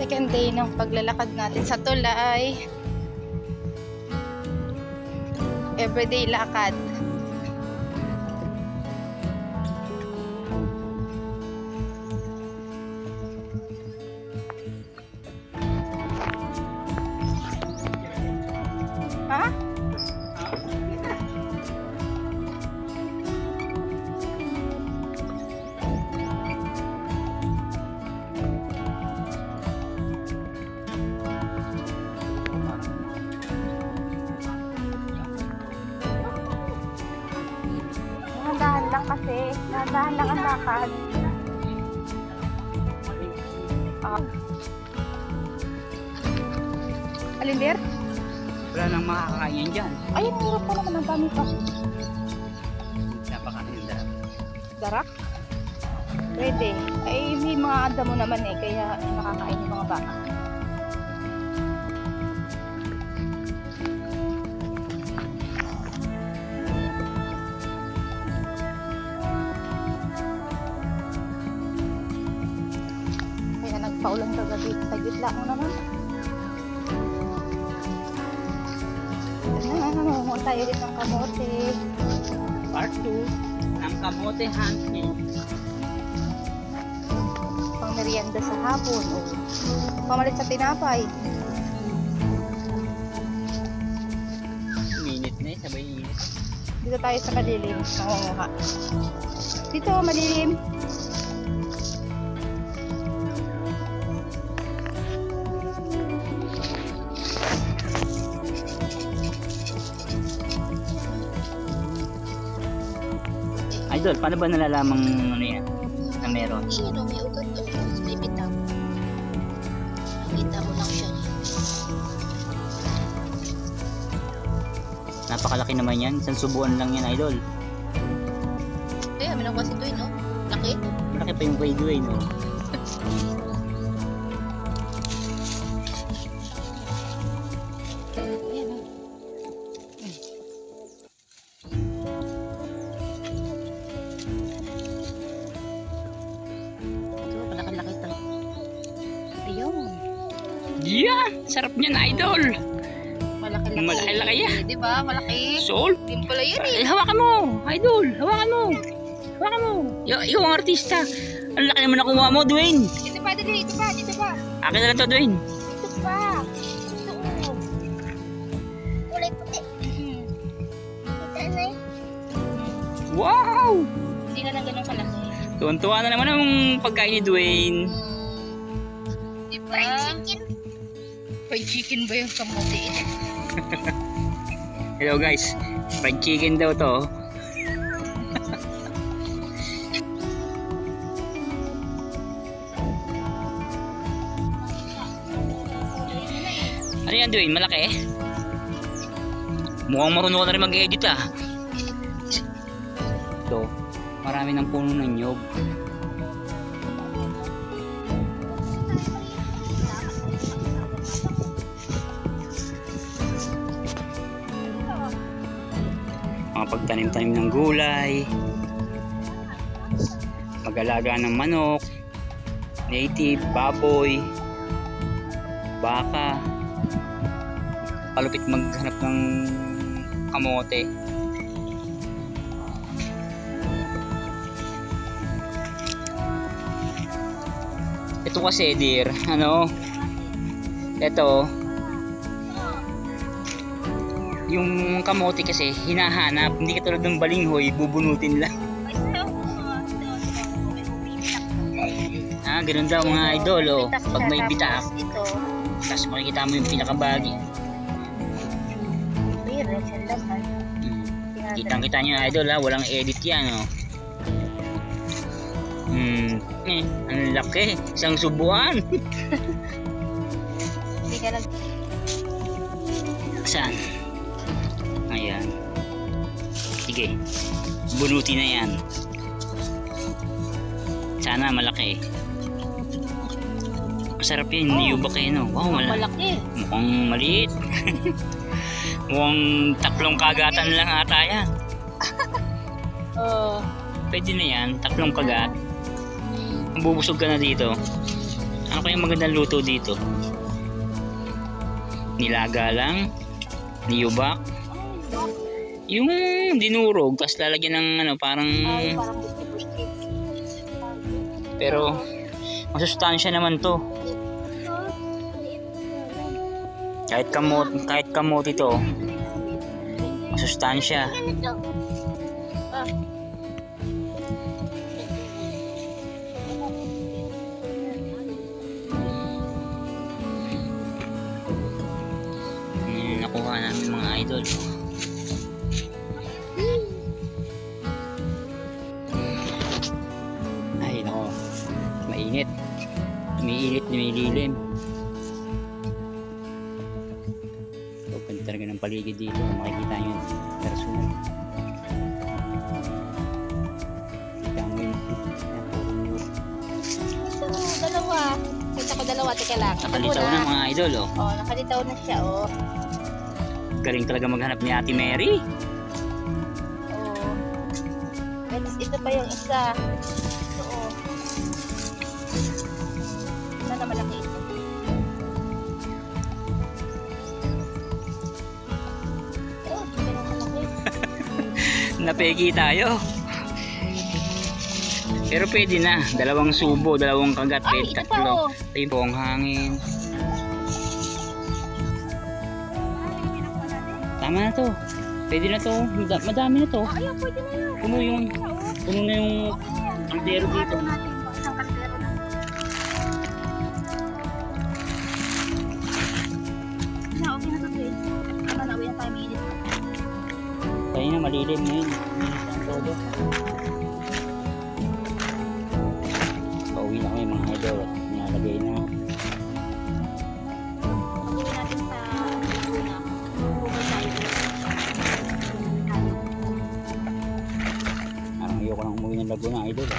Second day ng paglalakad natin sa tulay. Everyday lakad. Ha? Dahan lang kasi. Dahan lang ang lakad. Alindir? Wala nang makakain dyan. Ay, ang hirap pa naman. Ang dami pa. Napakain yung darak. Darak? Pwede. Ay, may mga damo naman eh. Kaya nakakain yung mga baka. Kaya nagpaulan kagabi. Sa gitla mo naman. Mamumuha tayo ulit ng kamote. Part 2 ng kamote hunting. Pang merienda sa hapon. O, pamalit sa tinapay. Minute na eh, sabay init. Dito tayo sa madilim. Mamumuha. Dito, madilim. Idol, paano ba nalalamang ano yan? Na meron? Yun o, may ugat o. May bitaw. Nakita mo lang siya. Napakalaki naman yan. Isang subuan lang yan, Idol. Kaya, minang kasi ito no? Laki. Malaki pa yung kay Dwayne, no? Ayan o. Ito, malaki-laki ito. Ayun. Yan! Sarap niyan, Idol! Malaki-laki. Malaki-laki yan. Di ba? Malaki. Salt! Din pala yan eh. Eh, hawakan mo! Idol! Hawakan mo! Hawakan mo! Ikaw ang artista! Ang laki naman nakuha mo, Dwayne! Dito pa, dito pa, dito pa. Akin na lang to, Dwayne! Dito pa. Ito o. Kulay puti. Kita na eh. Wow! Hindi ka lang ganun kalaki. Tuwan-tuwa na naman ang pagkain ni Dwayne. Di ba? Fried chicken. Fried chicken ba yung kamote? Hello guys, fried chicken daw to. Ano yan, Dwayne? Malaki? Mukhang marunong ka na rin mag-edit ah. Ito, marami ng puno ng nyog. Mga pagtanim-tanim ng gulay, mag-alaga ng manok, native, baboy, baka, palupit maghanap ng kamote. Ito kasi dear, ito yung kamote kasi hinahanap, hindi katulad ng balinghoy, bubunutin lang. Ganun daw mga idol, oh. Pag may bitak, Ito. tapos makikita mo yung pinakabagi. Pero, siya laman. Kitang-kita nyo idol ha, walang edit yan, oh. Ang laki, isang subuan. Hindi ka lang. Saan? Ayan. Sige, bunuti na yan. Sana malaki. Masarap yan, hindi yung baka no. Wow, Malaki. mukhang maliit. Mukhang tatlong kagatan lang ata yan. Pwede na yan, tatlong kagat. Mabubusog ka na dito. Ano kayang magandang luto dito? Nilaga lang? Niyubak? Yung dinurog, tapos lalagyan ng ano, parang... Ay, parang buski-buski. Pero, masustansya naman to. Kahit kamot ito, masustansya. Nakuha namin mga idol. Ay nako, mainit. Umiinit, lumililim. So, ganda talaga ng paligid dito. Makikita nyo yung personal. Kita mo yun. Dalawa. Kita ko dalawa. Teka lang. Nakalitaw na mga idol, oh. Oh, nakalitaw na siya, oh. Galing talaga maghanap ni Ate Mary. Oh. Ito pa yung isa. Ito, oh. Ito na malaki ito. Oh, ito na malaki. Napegi tayo. Pero pwede na. Dalawang subo, dalawang kagat. Ay, Pwede ito pa, tatlo. oh. Ayun po ang hangin. Tama na to. Pwede na to. Madami na to. Oh, ayun, pwede na yun. Puno yung kaldero dito. Hato natin to. Isang kaldero na. Na, okay na to, Chris. Tama na, uwi na tayo mainit. Kaya na malilim na yun. Ang todo. Pauwi na kami mga idol. Nilalagay na. Pag-uwi natin sa Laguna, bumay tayo. Parang ayoko nang umuwi ng Laguna idol.